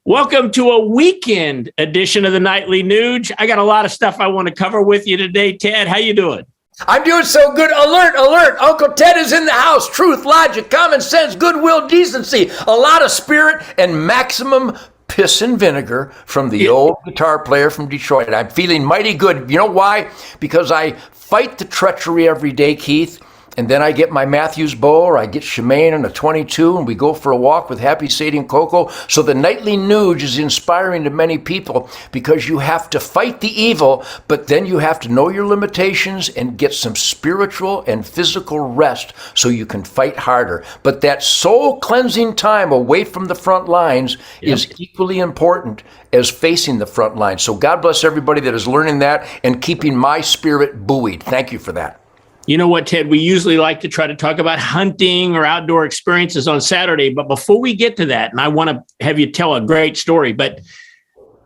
Welcome to a weekend edition of the Nightly Nuge. I got a lot of stuff I want to cover with you today, Ted. How you doing? I'm doing so good. Alert, alert. Uncle Ted is in the house. Truth, logic, common sense, goodwill, decency, a lot of spirit, and maximum piss and vinegar from the old guitar player from Detroit. I'm feeling mighty good. You know why? Because I fight the treachery every day, Keith. And then I get my Matthews bow, or I get Shemaine and a 22, and we go for a walk with Happy Sadie and Coco. So the Nightly Nuge is inspiring to many people because you have to fight the evil, but then you have to know your limitations and get some spiritual and physical rest so you can fight harder. But that soul cleansing time away from the front lines is equally important as facing the front lines. So God bless everybody that is learning that and keeping my spirit buoyed. Thank you for that. You know what, Ted? We usually like to try to talk about hunting or outdoor experiences on Saturday. But before we get to that, and I want to have you tell a great story, but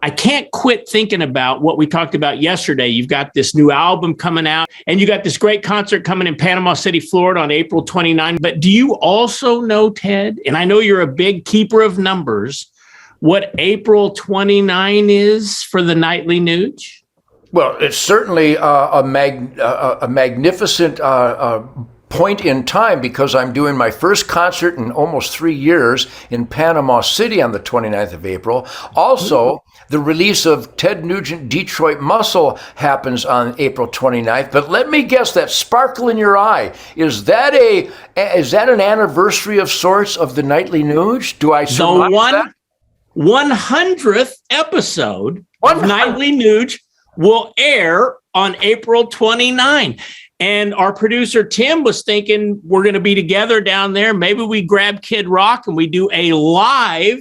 I can't quit thinking about what we talked about yesterday. You've got this new album coming out, and you got this great concert coming in Panama City, Florida on April 29. But do you also know, Ted, and I know you're a big keeper of numbers, what April 29 is for the Nightly Nuge? Well, it's certainly a magnificent point in time because I'm doing my first concert in almost 3 years in Panama City on the 29th of April. Also, the release of Ted Nugent Detroit Muscle happens on April 29th. But let me guess, that sparkle in your eye, is that an anniversary of sorts of the Nightly Nuge? Do I surmise that? 100th episode of Nightly Nuge will air on April 29. And our producer, Tim, was thinking we're going to be together down there. Maybe we grab Kid Rock and we do a live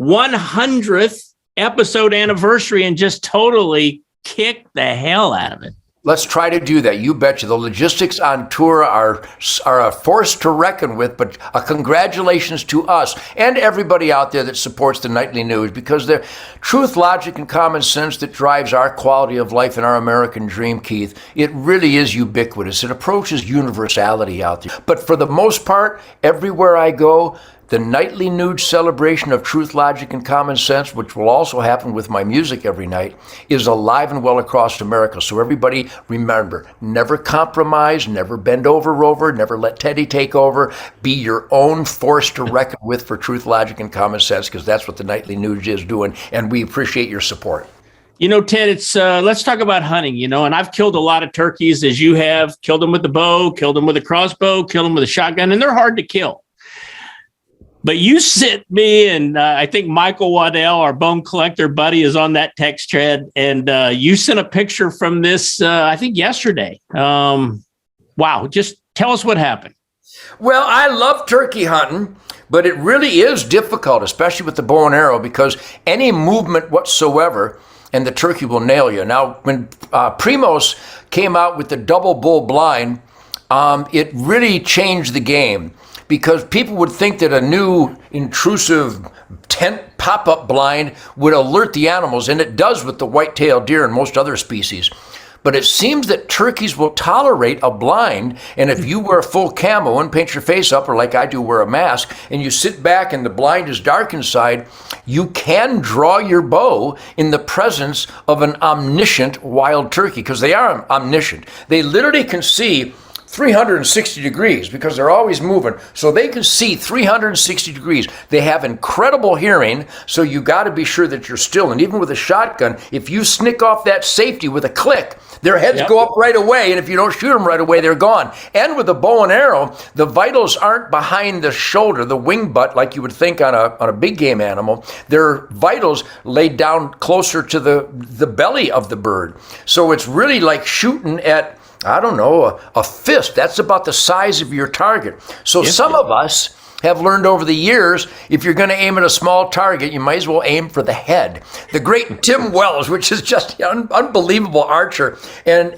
100th episode anniversary and just totally kick the hell out of it. Let's try to do that. You betcha. The logistics on tour are a force to reckon with, but congratulations to us and everybody out there that supports the Nightly Nuge, because the truth, logic, and common sense that drives our quality of life and our American dream, Keith, it really is ubiquitous. It approaches universality out there. But for the most part, everywhere I go, the Nightly Nuge celebration of truth, logic, and common sense, which will also happen with my music every night, is alive and well across America. So everybody remember, never compromise, never bend over, Rover, never let Teddy take over. Be your own force to reckon with for truth, logic, and common sense, because that's what the Nightly Nuge is doing, and we appreciate your support. You know, Ted, it's let's talk about hunting, and I've killed a lot of turkeys, as you have. Killed them with the bow, killed them with a crossbow, killed them with a shotgun, and they're hard to kill. But you sent me, and I think Michael Waddell, our bone collector buddy, is on that text thread, and you sent a picture from this, I think, yesterday. Wow, just tell us what happened. Well, I love turkey hunting, but it really is difficult, especially with the bow and arrow, because any movement whatsoever, and the turkey will nail you. Now, when Primos came out with the double bull blind, it really changed the game. Because people would think that a new intrusive tent pop-up blind would alert the animals, and it does with the white-tailed deer and most other species. But it seems that turkeys will tolerate a blind, and if you wear full camo and paint your face up, or like I do, wear a mask, and you sit back and the blind is dark inside, you can draw your bow in the presence of an omniscient wild turkey, because they are omniscient. They literally can see 360 degrees because they're always moving. So they can see 360 degrees. They have incredible hearing, so you got to be sure that you're still. And even with a shotgun, if you snick off that safety with a click, their heads go up right away, and if you don't shoot them right away, they're gone. And with a bow and arrow, the vitals aren't behind the shoulder, the wing butt, like you would think on a big game animal. Their vitals laid down closer to the belly of the bird. So it's really like shooting at, I don't know, a fist. That's about the size of your target. So some of us have learned over the years, if you're going to aim at a small target, you might as well aim for the head. The great Tim Wells, which is just an unbelievable archer, and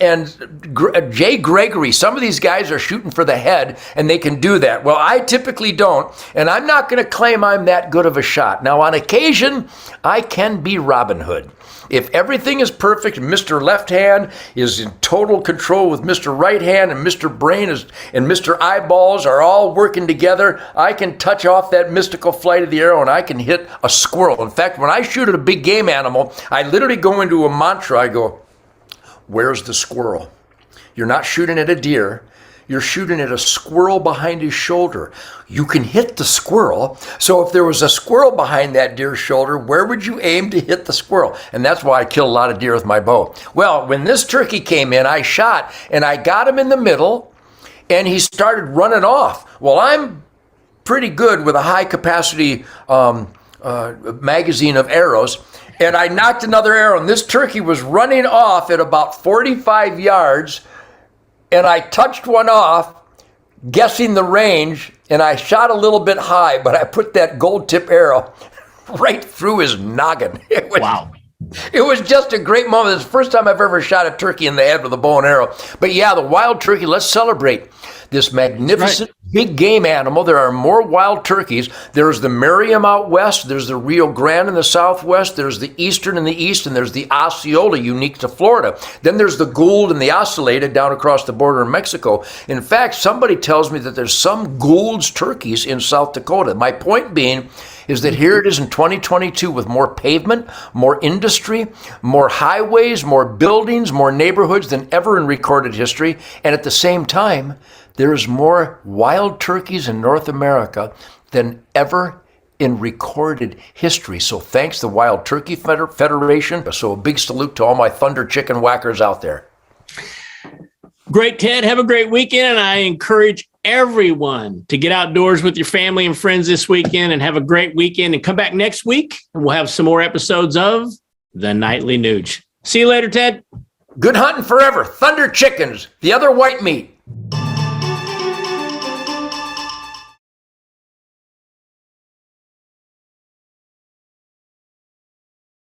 Jay Gregory, some of these guys are shooting for the head, and they can do that. Well, I typically don't, and I'm not going to claim I'm that good of a shot. Now, on occasion, I can be Robin Hood. If everything is perfect, Mr. Left Hand is in total control with Mr. Right Hand, and Mr. Brain and Mr. Eyeballs are all working together, I I can touch off that mystical flight of the arrow and I can hit a squirrel. In fact, when I shoot at a big game animal, I literally go into a mantra. I go, where's the squirrel? You're not shooting at a deer. You're shooting at a squirrel behind his shoulder. You can hit the squirrel. So if there was a squirrel behind that deer's shoulder, where would you aim to hit the squirrel? And that's why I kill a lot of deer with my bow. Well, when this turkey came in, I shot and I got him in the middle and he started running off. Well, I'm pretty good with a high capacity magazine of arrows. And I knocked another arrow and this turkey was running off at about 45 yards. And I touched one off, guessing the range, and I shot a little bit high, but I put that gold tip arrow right through his noggin. Wow. It was just a great moment. It's the first time I've ever shot a turkey in the head with a bow and arrow. But yeah, the wild turkey, let's celebrate this magnificent big game animal. There are more wild turkeys. There's the Merriam out west. There's the Rio Grande in the southwest. There's the eastern in the east, and there's the Osceola, unique to Florida. Then there's the Gould and the Ocellated down across the border in Mexico. In fact, somebody tells me that there's some Gould's turkeys in South Dakota. My point being is that here it is in 2022 with more pavement, more industry, more highways, more buildings, more neighborhoods than ever in recorded history. And at the same time, there is more wild turkeys in North America than ever in recorded history. So thanks to the Wild Turkey Federation. So a big salute to all my thunder chicken whackers out there. Great, Ted. Have a great weekend. And I encourage everyone to get outdoors with your family and friends this weekend and have a great weekend and come back next week and we'll have some more episodes of The Nightly Nooch. See you later, Ted. Good hunting forever. Thunder chickens, the other white meat.